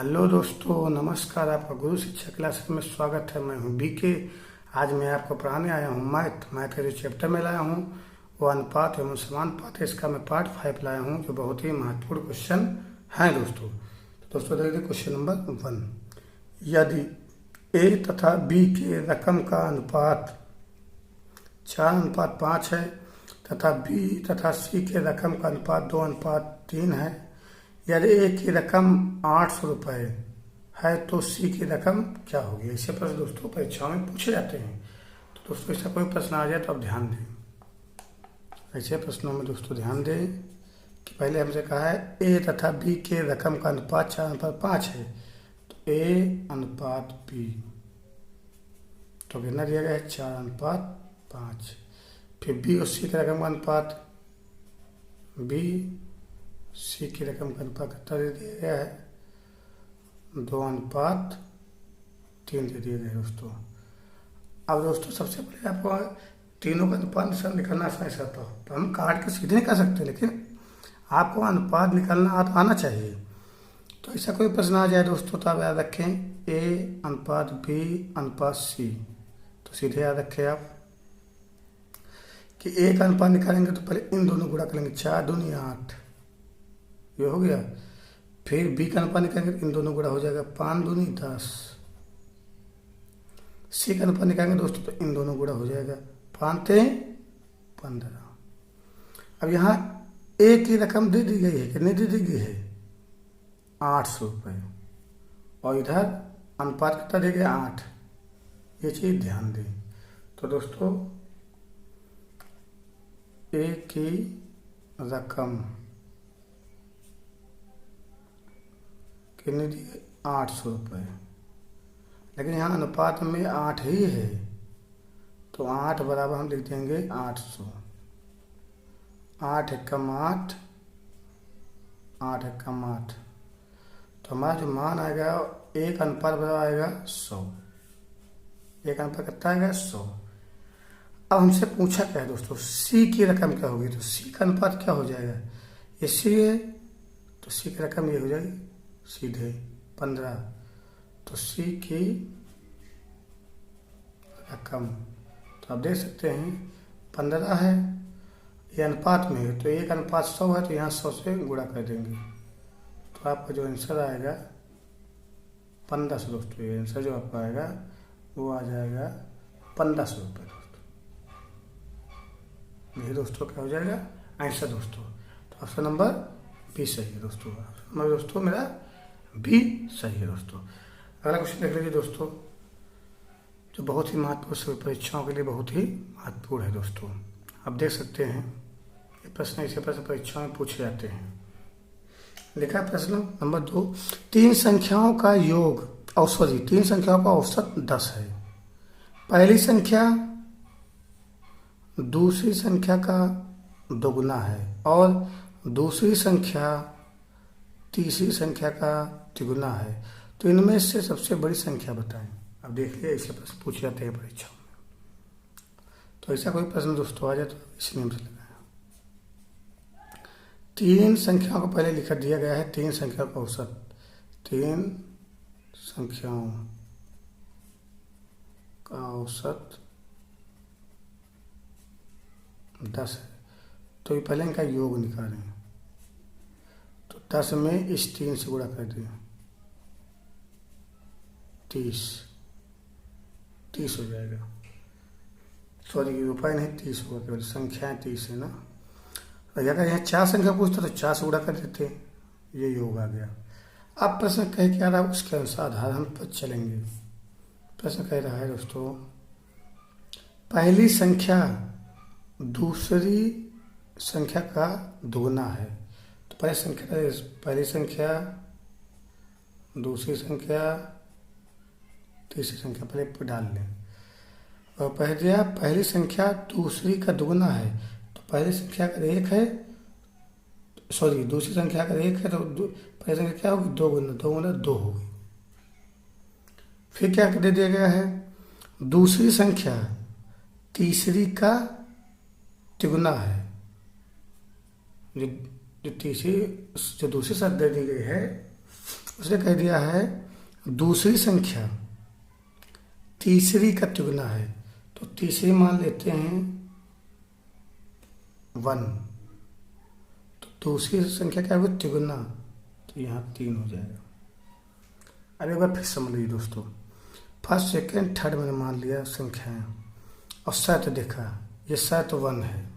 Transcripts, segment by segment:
Hello दोस्तों, नमस्कार। आपका गुरु शिक्षा क्लासेस में स्वागत है। मैं हूं बीके। आज मैं आपको पढ़ाने आया हूं मैथ के जो चैप्टर में लाया हूं वो अनुपात एवं समानुपात है। इसका मैं पार्ट 5 लाया हूं जो बहुत ही महत्वपूर्ण क्वेश्चन है दोस्तों। तो दोस्तों देखिए क्वेश्चन नंबर 1। यदि ए तथा बी के रकम का अनुपात 4:5 है तथा बी तथा सी के रकम का अनुपात 2:3 है। यदि ए की रकम 800 रुपये है तो सी की रकम क्या होगी? ऐसे प्रश्न दोस्तों परीक्षाओं में पूछे जाते हैं। तो दोस्तों ऐसा कोई प्रश्न आ जाए तो आप ध्यान दें। ऐसे प्रश्नों में दोस्तों ध्यान दें कि पहले हमसे कहा है ए तथा बी के रकम का अनुपात 4:5 है। तो ए अनुपात बी तो कितना दिया गया है? 4:5। फिर बी और सी के रकम का अनुपात बी सी की रकम का अनुपात कितना दे दिया गया है? 2:3 दे दिया गया है दोस्तों। अब दोस्तों सबसे पहले आपको तीनों का अनुपात निकालना आसान सा तो हम काट के सीधे नहीं कर सकते, लेकिन आपको अनुपात निकालना आना चाहिए। तो ऐसा कोई प्रश्न आ जाए दोस्तों तो आप याद रखें ए अनुपात बी अनुपात सी। तो सीधे याद रखें आप कि ए का अनुपात निकालेंगे तो पहले इन दोनों गुणा करेंगे। 4 दूनी 8, ये हो गया। फिर बी का अनुपात निकालेंगे इन दोनों गुणा हो जाएगा। 5 दूनी 10। सी का अनुपात निकालेंगे दोस्तों तो इन दोनों गुणा हो जाएगा। 5 ते 15। अब यहाँ ए की रकम दे दी गई है, कितनी दे दी गई है? 800 रुपये। और इधर अनुपात कितना दे गया? 8। ये चीज ध्यान दें। तो दोस्तों ए की रकम कितनी दी? 800 रुपये। लेकिन यहाँ अनुपात में 8 ही है तो 8 बराबर हम लिख देंगे 800। 8 एकम 8, 8 एकम 8। तो हमारा जो मान आएगा एक अनुपात बराबर आएगा 100। एक अनुपात कितना आएगा? 100। अब हमसे पूछा क्या है दोस्तों? सी की रकम क्या होगी? तो सी का अनुपात क्या हो जाएगा? ये सी है तो सी की रकम ये हो जाएगी सीधे 15। तो सी की रकम तो आप देख सकते हैं 15 है, ये अनुपात में है तो एक अनुपात 100 है तो यहाँ 100 से गुणा कर देंगे तो आपका जो आंसर आएगा 1500 दोस्तों। ये आंसर जो आपका आएगा वो आ जाएगा 1500 रुपये दोस्तों। ये दोस्तों क्या हो जाएगा आंसर दोस्तों। तो ऑप्शन नंबर बी सही है दोस्तों। ऑप्शन नंबर दोस्तों मेरा बी सही है दोस्तों। अगला क्वेश्चन देख लीजिए दोस्तों, जो बहुत ही महत्वपूर्ण परीक्षाओं के लिए बहुत ही महत्वपूर्ण है दोस्तों। आप देख सकते हैं ये प्रश्न ऐसे प्रश्न परीक्षाओं में पूछे जाते हैं। लिखा प्रश्न नंबर 2, 3 संख्याओं का योग तीन संख्याओं का औसत 10 है। पहली संख्या दूसरी संख्या का दोगुना है और दूसरी संख्या तीसरी संख्या का तिगुना है। तो इनमें से सबसे बड़ी संख्या बताएं। अब देखिए ऐसे प्रश्न पूछे जाते हैं परीक्षाओं में। तो ऐसा कोई प्रश्न दोस्तों आ जाए तो इस नियम से लगाएं। 3 संख्याओं को पहले लिखा दिया गया है 3 संख्या का औसत। 3 संख्याओं का औसत 10 है तो ये पहले इनका योग निकालें। तो 10 में इस 3 से गुणा कर दें 30 हो जाएगा। सॉरी रुपये नहीं 30 होगा, केवल संख्याएं 30 है ना। तो अगर यहाँ 4 संख्या पूछता तो 4 से गुणा कर देते, ये योग आ गया। अब प्रश्न कह क्या रहा है उसके अनुसार आधार हम पर चलेंगे। प्रश्न कह रहा है दोस्तों पहली संख्या दूसरी संख्या का दोगुना है। तो पहली संख्या दूसरी संख्या तीसरी संख्या पहले पर डाल लें। और पहली संख्या दूसरी का दुगुना है तो पहली संख्या अगर 1 है, सॉरी दूसरी संख्या अगर 1 है तो पहली संख्या क्या होगी? 2 गुना 2 होगी। फिर क्या दे दिया गया है? दूसरी संख्या तीसरी का तिगुना है। जो दूसरी शर्त दे दी गई है उसने कह दिया है दूसरी संख्या तीसरी का तिगुना है, तो तीसरी मान लेते हैं 1, तो दूसरी संख्या क्या होगी तिगुना, तो यहाँ 3 हो जाएगा। अब एक बार फिर समझ लीजिए दोस्तों, फर्स्ट सेकेंड थर्ड मैंने मान लिया संख्याएं और सेट देखा, ये सेट 1 है,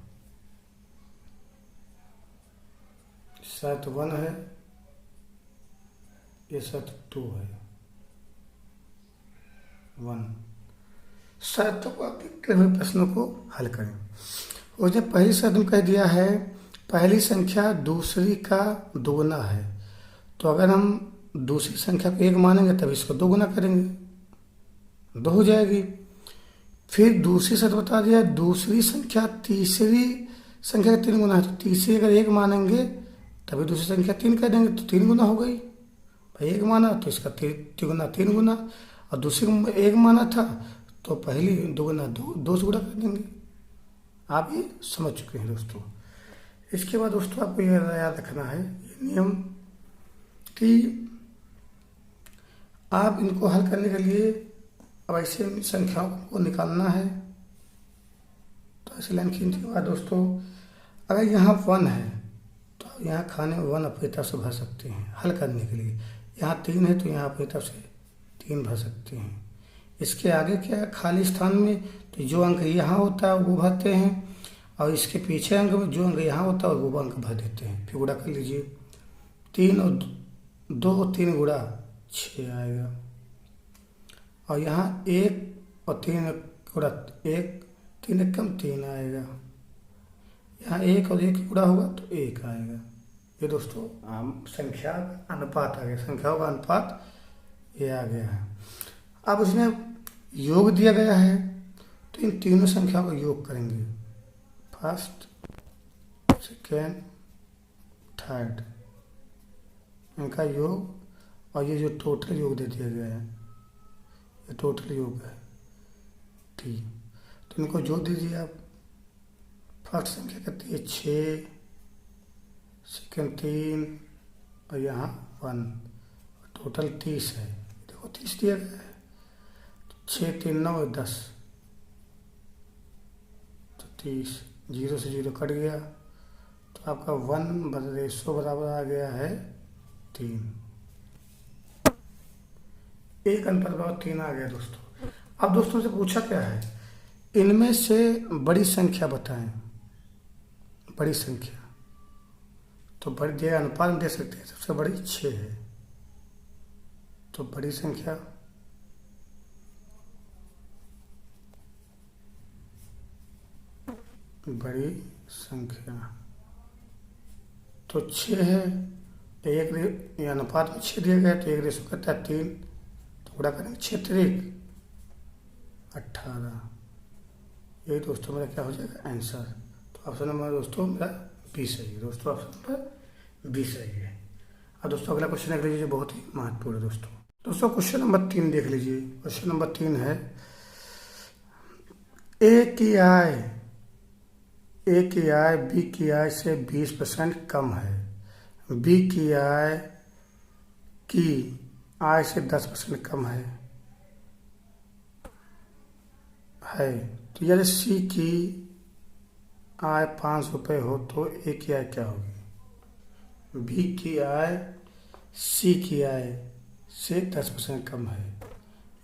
सेट 1 है, ये सेट 2 है, 1 शर्तों को आप देखते हुए प्रश्नों को हल करें। और जब पहली शर्त में कह दिया है पहली संख्या दूसरी का दोगुना है, तो अगर हम दूसरी संख्या को 1 मानेंगे तब इसको 2 गुना करेंगे, 2 हो जाएगी। फिर दूसरी शर्त बता दिया दूसरी संख्या तीसरी संख्या का 3 गुना है, तो तीसरी अगर 1 मानेंगे तभी दूसरी संख्या 3 कर देंगे, तो 3 गुना हो गई। भाई 1 माना तो इसका तिगुना 3 गुना, और दूसरी को 1 माना था तो पहली 2 गुना 2 से गुणा कर देंगे। आप ये समझ चुके हैं दोस्तों। इसके बाद दोस्तों आपको ये याद रखना है ये नियम कि आप इनको हल करने के लिए अब ऐसे संख्याओं को निकालना है, तो ऐसे लाइन खींचने के बाद दोस्तों अगर यहाँ 1 है तो यहाँ खाने में 1 अपनी तरफ से भर सकते हैं हल करने के लिए, यहाँ 3 है तो यहाँ अपनी तरफ से 3 भर सकते हैं। इसके आगे क्या है खाली स्थान में, तो जो अंक यहाँ होता है वो भरते हैं, और इसके पीछे अंक में जो अंक यहाँ होता है वो अंक भर देते हैं। फिर गुणा कर लीजिए, 3 और 2 3 गुणा 6 आएगा, और यहाँ 1 और 3 गुणा 1 3 एकम 3 आएगा, यहाँ 1 और 1 गुणा होगा तो 1 आएगा। ये दोस्तों आम संख्या अनुपात आ गया, संख्याओं का अनुपात ये आ गया है। अब उसमें योग दिया गया है तो इन तीनों संख्याओं का योग करेंगे, फर्स्ट सेकेंड थर्ड, इनका योग, और ये जो टोटल योग दे दिया गया है ये टोटल योग है, ठीक। तो इनको जोड़ दीजिए आप, फर्स्ट संख्या कहती है 6, सेकेंड 3 और यहाँ 1, टोटल 30 है। देखो 30 दिया गया है, 6 3 9 10, तो 30, 0 से 0 कट गया, तो आपका 1/100 बराबर आ गया है 3, एक अंतर बराबर 3 आ गया दोस्तों। अब दोस्तों से पूछा क्या है इनमें से बड़ी संख्या बताएं, बड़ी संख्या, तो बड़ी दे अनुपात में दे सकते हैं, सबसे बड़ी 6 है, तो बड़ी संख्या बड़ी संख्या तो 6 है, तो एक अनुपात में 6 दिया गया तो 1 रेशो करता है 3, तो गुणा करेंगे 6 3 18, यही दोस्तों मेरा क्या हो जाएगा आंसर। तो ऑप्शन नंबर दोस्तों मेरा 20 है, दोस्तों ऑप्शन नंबर 20 है। अब दोस्तों अगला क्वेश्चन देख लीजिए जो बहुत ही महत्वपूर्ण है दोस्तों क्वेश्चन नंबर 3 देख लीजिए। क्वेश्चन नंबर 3 है ए की आय बी की आय से 20% कम है, बी की आय से 10% कम है, तो यदि सी की आय 5 रुपये हो तो ए की आय क्या होगी। बी की आय सी की आय से 10% कम है,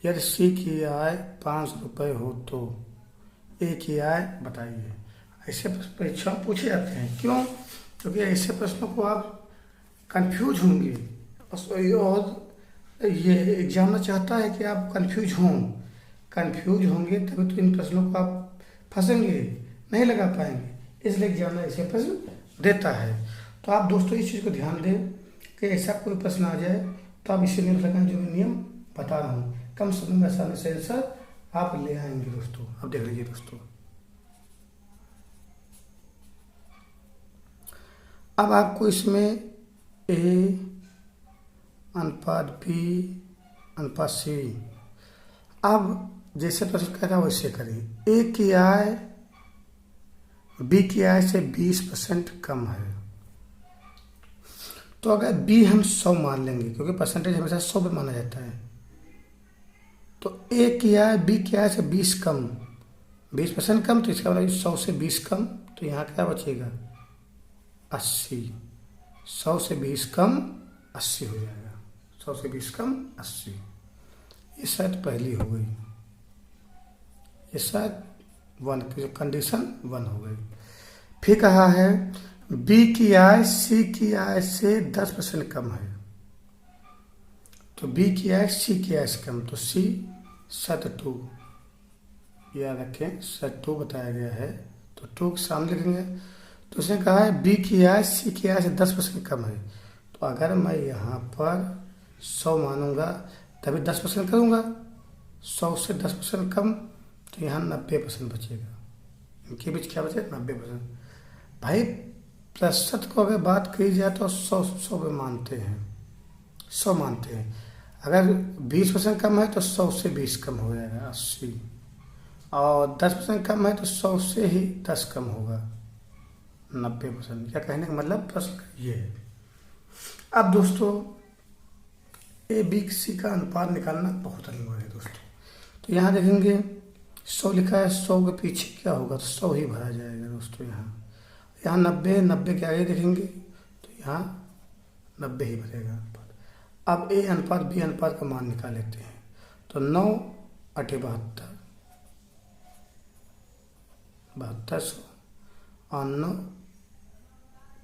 यदि सी की आय 5 रुपये हो तो ए की आय बताइए। ऐसे परीक्षा में पूछे जाते हैं, क्यों? क्योंकि ऐसे प्रश्नों को आप कंफ्यूज होंगे, और ये एग्जामिनर चाहता है कि आप कंफ्यूज होंगे तभी तो इन प्रश्नों को आप फंसेंगे, नहीं लगा पाएंगे, इसलिए एग्जामिनर ऐसे प्रश्न देता है। तो आप दोस्तों इस चीज़ को ध्यान दें कि ऐसा कोई प्रश्न आ जाए तो आप इसे नियम लगाएं जो मैं नियम बता रहा हूँ, कम समय में आसानी से आंसर आप ले आएंगे दोस्तों। अब देख लीजिए दोस्तों, अब आपको इसमें ए अनुपात बी अनुपात सी, अब जैसे प्रश्न कह रहा है वैसे करें। ए की आय बी की आय से 20% कम है, तो अगर बी हम 100 मान लेंगे, क्योंकि परसेंटेज हमेशा 100 पे माना जाता है, तो ए क्या है, बी क्या है, से 20 कम, 20% कम, तो इसका मतलब 100 से 20 कम, तो यहाँ क्या बचेगा 80। 100 से 20 कम 80 हो जाएगा, 100 से 20 कम 80। ये शायद पहली हो गई, ये शायद 1 की कंडीशन 1 हो गई। फिर कहा है बी की आय सी की आय से 10% कम है, तो बी की आय सी की आय से कम, तो सी 2 याद रखें 2 बताया गया है, तो 2 के सामने लिखेंगे। तो उसने कहा है बी की आय सी की आय से 10% कम है, तो अगर मैं यहाँ पर 100 मानूंगा तभी 10% करूँगा, 100 से 10% कम, तो यहाँ 90% बचेगा, इनके बीच क्या बचेगा 90%। भाई प्रतिशत को अगर बात की जाए तो 100 पे मानते हैं, 100 मानते हैं। अगर 20% कम है तो 100 से 20 कम हो जाएगा 80, और 10% कम है तो 100 से ही 10 कम होगा 90%। क्या कहने का मतलब प्रश्न ये है। अब दोस्तों ए बी सी का अनुपात निकालना बहुत अनिवार्य है दोस्तों। तो यहाँ देखेंगे 100 लिखा है, 100 के पीछे क्या होगा, तो 100 ही भरा जाएगा दोस्तों। यहाँ 90 के आगे देखेंगे तो यहाँ 90 ही भरेगा अनुपात। अब ए अनुपात बी अनुपात का मान निकाल लेते हैं, तो 9 8 72, 7200, और 9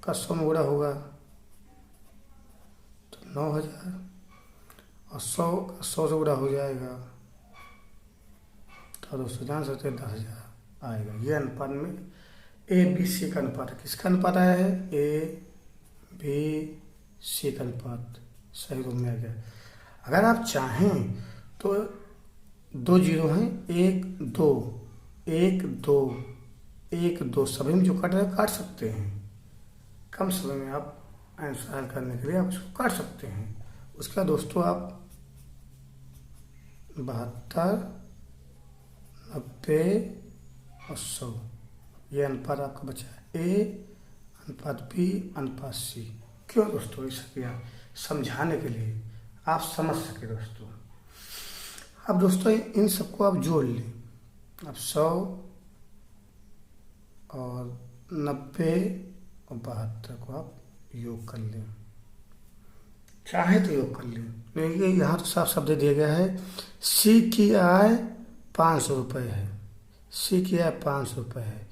का 100 में गुणा होगा तो 9000, और 100 से गुणा हो जाएगा तो दोस्तों जान सकते हैं 10,000 आएगा। ये अनुपात में ए बी सी का अनुपात है। किसका अनुपात आया है, ए बी सी का अनुपात सही रूप में आ गया। अगर आप चाहें तो 2 जीरो हैं, 1 2 1 2 1 2 सभी में जो कट रहा है काट सकते हैं। कम समय में आप आंसर हल करने के लिए आप उसको काट सकते हैं। उसका दोस्तों आप 72 90 और 100 ये अनुपात आपका बचा है, ए अनुपात बी अनुपात सी। क्यों दोस्तों ऐसा किया, समझाने के लिए, आप समझ सके दोस्तों। अब दोस्तों इन सबको आप जोड़ लें, अब 100 और 90 और 72 को आप योग कर लें, चाहे तो योग कर लें। देखिए यहाँ तो साफ शब्द दिया गया है, सी की आय 500 रुपये है, सी की आय 500 रुपये है,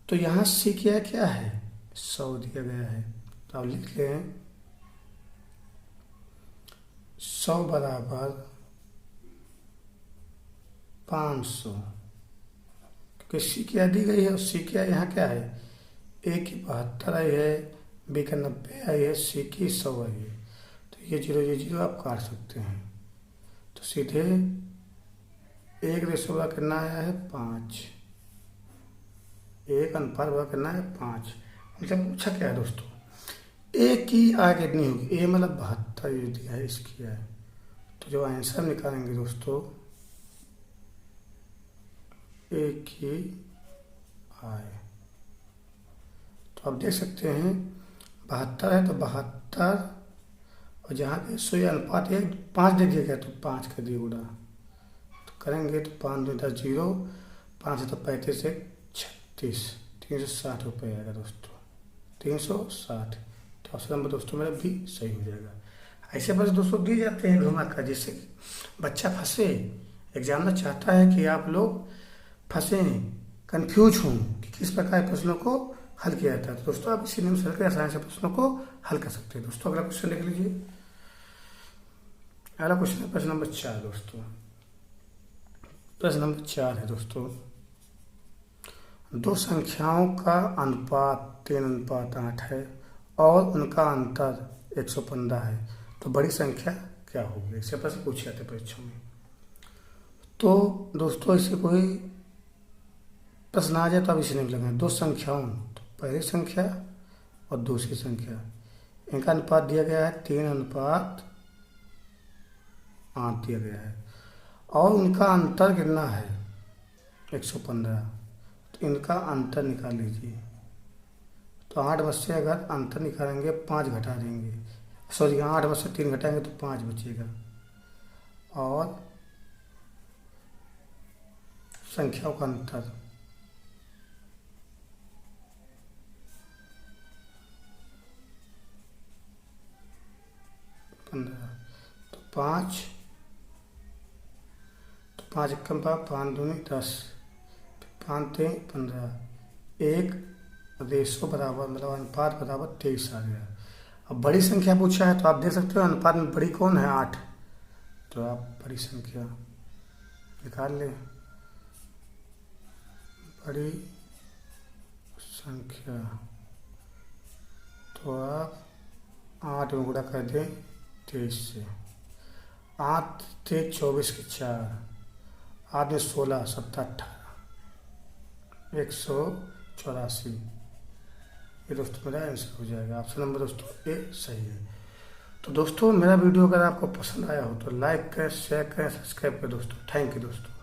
तो यहाँ सी की आय क्या है 100 दिया गया है, तो आप लिख लें 100 बराबर 500, क्योंकि सी की आय दी गई है और सी की आय यहाँ क्या है, ए की 72 आई है, बी का 90 आई है, सी की 100 आई है, तो ये जीरो आप काट सकते हैं। तो सीधे 1 रेशो कितना आया है 5, एक अनुपात बड़ा करना है 5। मतलब पूछा क्या है दोस्तों, ए की आय कितनी होगी, ए मतलब 72 ये दिया है इसकी आय, तो जो आंसर निकालेंगे दोस्तों ए की आय, तो आप देख सकते हैं 72 है तो 72, और जहाँ पे सोया अनुपात 5 दे दिया गया तो 5 कर दिए गुणा, तो करेंगे तो 5 2 10 0, 5 तो 35 से 36, 360 रुपये आएगा दोस्तों, 360। तो ऑप्शन नंबर दोस्तों मेरा भी सही हो जाएगा। ऐसे बस दोस्तों दिए जाते हैं घुमा कर, जिससे बच्चा फंसे, एग्जामिनर चाहता है कि आप लोग फंसे, कंफ्यूज हों कि किस प्रकार प्रश्नों को हल किया जाता है। तो दोस्तों आप इसी नियम से हल्के आसानी से प्रश्नों को हल कर सकते हैं। दोस्तों अगला क्वेश्चन देख लीजिए। अगला क्वेश्चन है प्रश्न नंबर 4 दोस्तों। प्रश्न नंबर 4 है दोस्तों, दो संख्याओं का अनुपात 3:8 है और उनका अंतर 115 है, तो बड़ी संख्या क्या होगी, ऐसे प्रश्न पूछे जाते परीक्षा में। तो दोस्तों ऐसे कोई प्रश्न आ जाए तो अब इसे नहीं लगना, दो संख्याओं, तो पहली संख्या और दूसरी संख्या, इनका अनुपात दिया गया है 3:8 दिया गया है, और उनका अंतर कितना है 115, तो इनका अंतर निकाल लीजिए। तो 8 में से अगर अंतर निकालेंगे 5 घटा देंगे, सॉरी 8 में से 3 घटाएंगे तो 5 बचेगा। और संख्याओं का अंतर, पंद्रह, तो 5, तो 5 एकम 5 दूनी 10, 5 3 15, 1 रेशो बराबर मतलब अनुपात बराबर 23 आ गया। अब बड़ी संख्या पूछा है तो आप देख सकते हो अनुपात में बड़ी कौन है 8, तो आप बड़ी संख्या निकाल लें। बड़ी संख्या तो आप 8 में गुणा कर दें 23 से। 8 थे 24 के 4, 8 में 16 7 18, 184। ये दोस्तों मेरा आंसर हो जाएगा। ऑप्शन नंबर दोस्तों ए सही है। तो दोस्तों मेरा वीडियो अगर आपको पसंद आया हो तो लाइक करें, शेयर करें, सब्सक्राइब करें दोस्तों। थैंक यू दोस्तों।